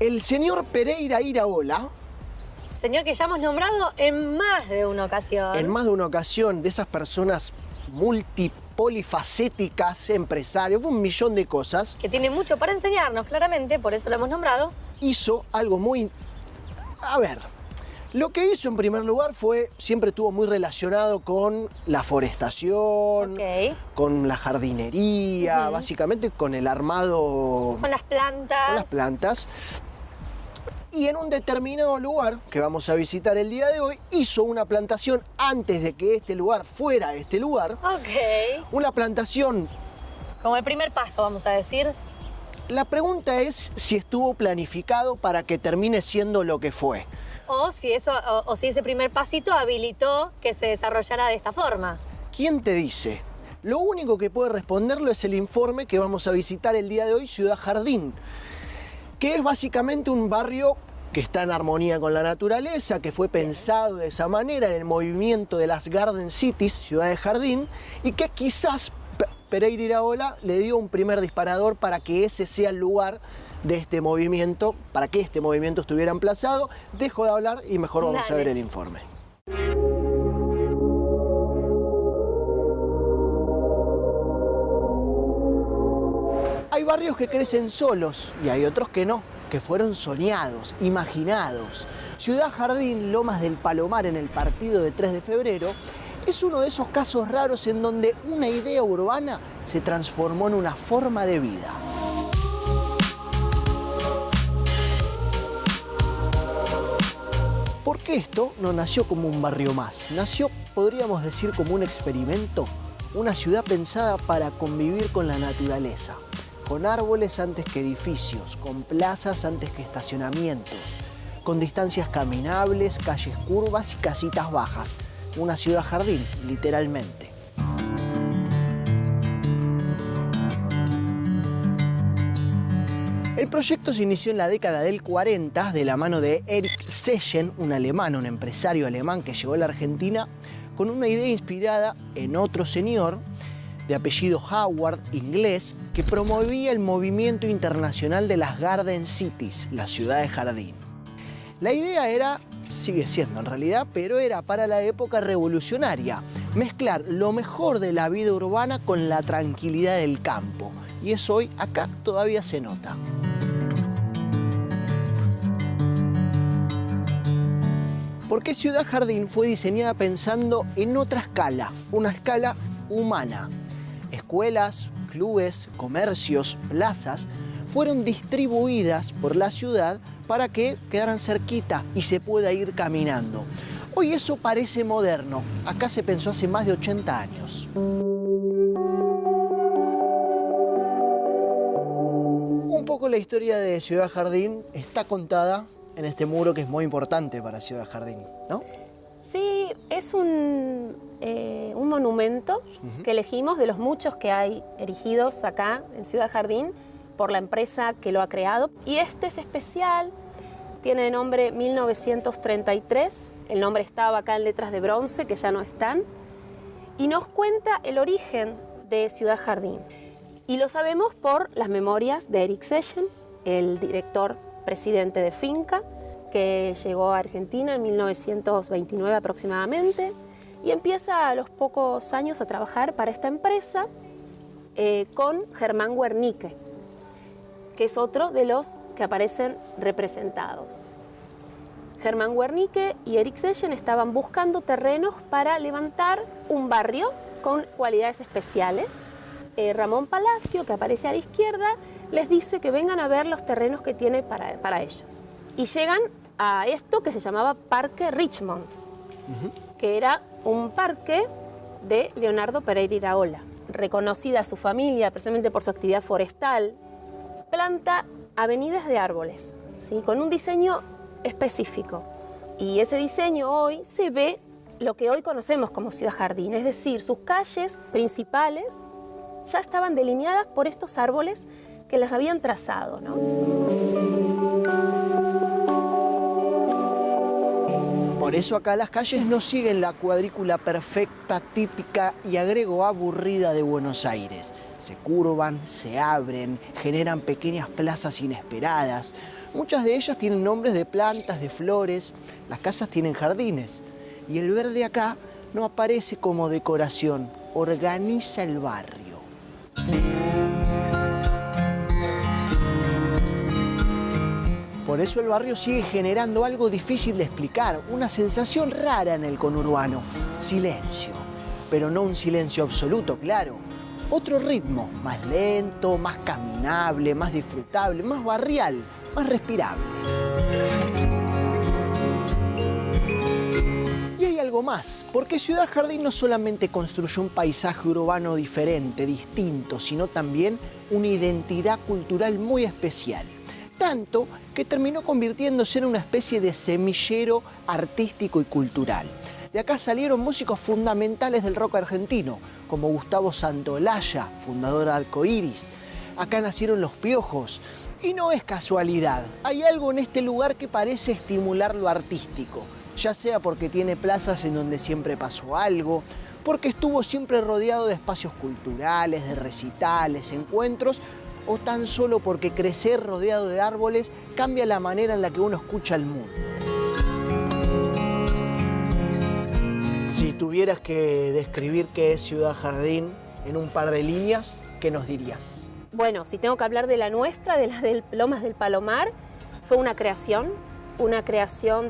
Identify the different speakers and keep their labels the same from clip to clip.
Speaker 1: El señor Pereira Iraola,
Speaker 2: señor que ya hemos nombrado en más de una ocasión.
Speaker 1: en más de una ocasión, de esas personas polifacéticas, empresarios, un millón de cosas,
Speaker 2: Que tiene mucho para enseñarnos, claramente, por eso lo hemos nombrado.
Speaker 1: hizo algo muy... A ver, lo que hizo en primer lugar fue, siempre estuvo muy relacionado con la forestación,
Speaker 2: Ok.
Speaker 1: con la jardinería, básicamente con el armado...
Speaker 2: Con las plantas.
Speaker 1: Con las plantas. Y en un determinado lugar, que vamos a visitar el día de hoy, hizo una plantación antes de que este lugar fuera este lugar.
Speaker 2: Ok.
Speaker 1: Una plantación...
Speaker 2: Como el primer paso, vamos a decir.
Speaker 1: La pregunta es si estuvo planificado para que termine siendo lo que fue.
Speaker 2: O si ese primer pasito habilitó que se desarrollara de esta forma.
Speaker 1: ¿Quién te dice? Lo único que puede responderlo es el informe que vamos a visitar el día de hoy, Ciudad Jardín, que es básicamente un barrio que está en armonía con la naturaleza, que fue pensado de esa manera en el movimiento de las Garden Cities, ciudades jardín, y que quizás Pereira Iraola le dio un primer disparador para que ese sea el lugar de este movimiento, para que este movimiento estuviera emplazado. Dejo de hablar y mejor vamos a ver el informe. Hay barrios que crecen solos y hay otros que no, que fueron soñados, imaginados. Ciudad Jardín, Lomas del Palomar, en el partido de 3 de febrero, es uno de esos casos raros en donde una idea urbana se transformó en una forma de vida. Porque esto no nació como un barrio más, nació, podríamos decir, como un experimento, una ciudad pensada para convivir con la naturaleza, con árboles antes que edificios, con plazas antes que estacionamientos, con distancias caminables, calles curvas y casitas bajas. Una ciudad jardín, literalmente. El proyecto se inició en la década del 40 de la mano de Erich Sechen, un alemán, un empresario alemán que llegó a la Argentina con una idea inspirada en otro señor de apellido Howard, inglés, que promovía el movimiento internacional de las Garden Cities, las ciudades jardín. La idea era, sigue siendo en realidad, pero era para la época revolucionaria, mezclar lo mejor de la vida urbana con la tranquilidad del campo. Y eso hoy acá todavía se nota. Porque Ciudad Jardín fue diseñada pensando en otra escala, una escala humana. Escuelas, clubes, comercios, plazas fueron distribuidas por la ciudad para que quedaran cerquita y se pueda ir caminando. Hoy eso parece moderno. Acá se pensó hace más de 80 años. Un poco la historia de Ciudad Jardín está contada en este muro que es muy importante para Ciudad Jardín, ¿no?
Speaker 3: Sí, es un monumento que elegimos de los muchos que hay erigidos acá en Ciudad Jardín por la empresa que lo ha creado. Y este es especial, tiene de nombre 1933, el nombre estaba acá en letras de bronce que ya no están, y nos cuenta el origen de Ciudad Jardín. Y lo sabemos por las memorias de Erich Sechen, el director presidente de Finca, que llegó a Argentina en 1929 aproximadamente, y empieza a los pocos años a trabajar para esta empresa con Germán Wernicke, que es otro de los que aparecen representados. Germán Wernicke y Erich Sechen estaban buscando terrenos para levantar un barrio con cualidades especiales. Ramón Palacio, que aparece a la izquierda, les dice que vengan a ver los terrenos que tiene para ellos. Y llegan a esto que se llamaba Parque Richmond, que era un parque de Leonardo Pereira Iraola. Reconocida su familia precisamente por su actividad forestal, planta avenidas de árboles, ¿sí? Con un diseño específico. Y ese diseño hoy se ve lo que hoy conocemos como Ciudad Jardín, es decir, sus calles principales ya estaban delineadas por estos árboles que las habían trazado, ¿no?
Speaker 1: Por Por eso acá las calles no siguen la cuadrícula perfecta, típica y agrego aburrida de Buenos Aires. Se curvan, se abren, generan pequeñas plazas inesperadas. Muchas de ellas tienen nombres de plantas, de flores. Las casas tienen jardines. Y el verde acá no aparece como decoración, organiza el barrio. Por eso el barrio sigue generando algo difícil de explicar, una sensación rara en el conurbano, silencio. Pero no un silencio absoluto, claro. Otro ritmo, más lento, más caminable, más disfrutable, más barrial, más respirable. Y hay algo más, porque Ciudad Jardín no solamente construyó un paisaje urbano diferente, distinto, sino también una identidad cultural muy especial. Tanto que terminó convirtiéndose en una especie de semillero artístico y cultural. De acá salieron músicos fundamentales del rock argentino, como Gustavo Santaolalla, fundador de Arcoiris. Acá nacieron Los Piojos. Y no es casualidad, hay algo en este lugar que parece estimular lo artístico, ya sea porque tiene plazas en donde siempre pasó algo, porque estuvo siempre rodeado de espacios culturales, de recitales, encuentros, o tan solo porque crecer rodeado de árboles cambia la manera en la que uno escucha el mundo. Si tuvieras que describir qué es Ciudad Jardín en un par de líneas, ¿qué nos dirías?
Speaker 3: Bueno, si tengo que hablar de la nuestra, de la del Lomas del Palomar, fue una creación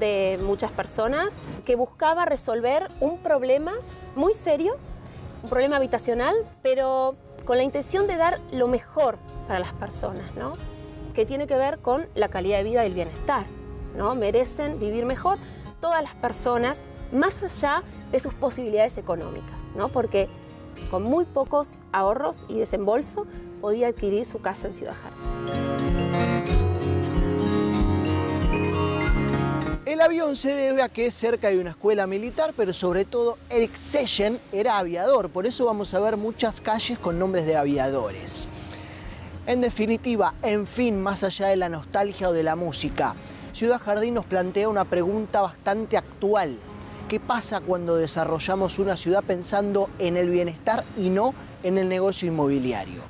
Speaker 3: de muchas personas que buscaba resolver un problema muy serio, un problema habitacional, pero con la intención de dar lo mejor para las personas, ¿no? Que tiene que ver con la calidad de vida y el bienestar, ¿no? Merecen vivir mejor todas las personas, más allá de sus posibilidades económicas, ¿no? Porque con muy pocos ahorros y desembolso podía adquirir su casa en Ciudad Jardín.
Speaker 1: El avión se debe a que es cerca de una escuela militar, pero sobre todo Eric Sellen era aviador, por eso vamos a ver muchas calles con nombres de aviadores. En definitiva, en fin, más allá de la nostalgia o de la música, Ciudad Jardín nos plantea una pregunta bastante actual. ¿Qué pasa cuando desarrollamos una ciudad pensando en el bienestar y no en el negocio inmobiliario?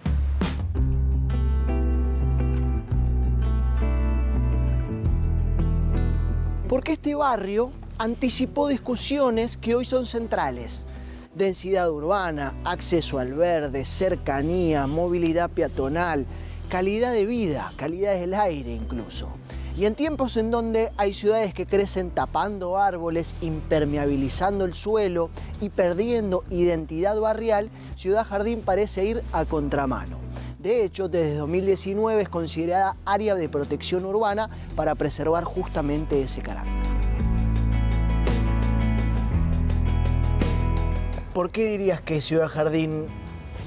Speaker 1: Porque este barrio anticipó discusiones que hoy son centrales. Densidad urbana, acceso al verde, cercanía, movilidad peatonal, calidad de vida, calidad del aire incluso. Y en tiempos en donde hay ciudades que crecen tapando árboles, impermeabilizando el suelo y perdiendo identidad barrial, Ciudad Jardín parece ir a contramano. De hecho, desde 2019 es considerada área de protección urbana para preservar justamente ese carácter. ¿Por qué dirías que Ciudad Jardín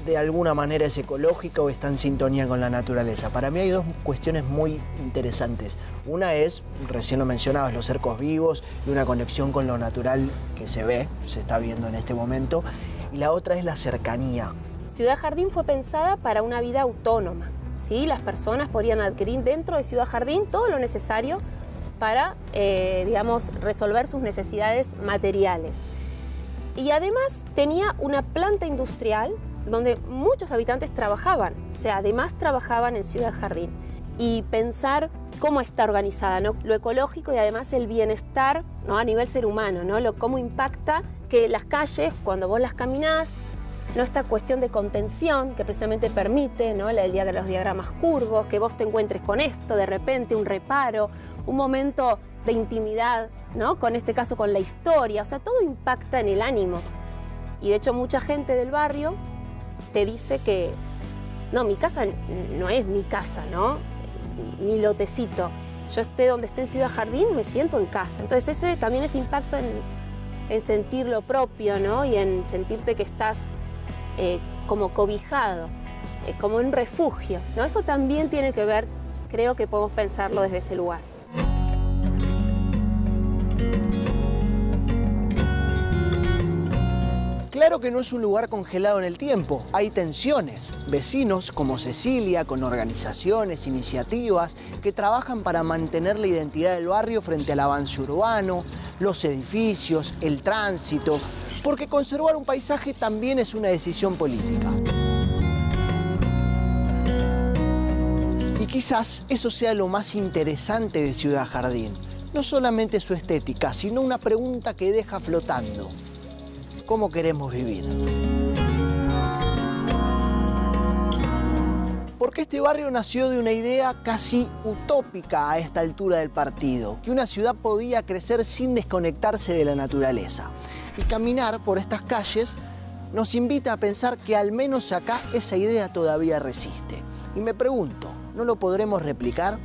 Speaker 1: de alguna manera es ecológica o está en sintonía con la naturaleza? Para mí hay dos cuestiones muy interesantes. Una es, recién lo mencionabas, los cercos vivos y una conexión con lo natural que se está viendo en este momento. Y la otra es la cercanía.
Speaker 3: Ciudad Jardín fue pensada para una vida autónoma, ¿sí? Las personas podrían adquirir dentro de Ciudad Jardín todo lo necesario para, resolver sus necesidades materiales. Y además tenía una planta industrial donde muchos habitantes trabajaban, o sea, además trabajaban en Ciudad Jardín. Y pensar cómo está organizada, ¿no? Lo ecológico y además el bienestar, ¿no? A nivel ser humano, ¿no? Cómo impacta que las calles, cuando vos las caminás, ¿no? Esta cuestión de contención que precisamente permite, ¿no? Los diagramas curvos, que vos te encuentres con esto, de repente un reparo, un momento de intimidad, ¿no? Con este caso con la historia, o sea, todo impacta en el ánimo. Y de hecho mucha gente del barrio te dice que no, mi casa no es mi casa, ¿no? Mi lotecito. Yo esté donde esté en Ciudad Jardín, me siento en casa. Entonces ese también es impacto en sentir lo propio, ¿no? Y en sentirte que estás como cobijado, como un refugio, ¿no? Eso también tiene que ver, creo que podemos pensarlo desde ese lugar.
Speaker 1: Claro que no es un lugar congelado en el tiempo, hay tensiones. Vecinos como Cecilia, con organizaciones, iniciativas que trabajan para mantener la identidad del barrio frente al avance urbano, los edificios, el tránsito, porque conservar un paisaje también es una decisión política. Y quizás eso sea lo más interesante de Ciudad Jardín. No solamente su estética, sino una pregunta que deja flotando. ¿Cómo queremos vivir? Porque este barrio nació de una idea casi utópica a esta altura del partido, que una ciudad podía crecer sin desconectarse de la naturaleza. Y caminar por estas calles nos invita a pensar que al menos acá esa idea todavía resiste. Y me pregunto, ¿no lo podremos replicar?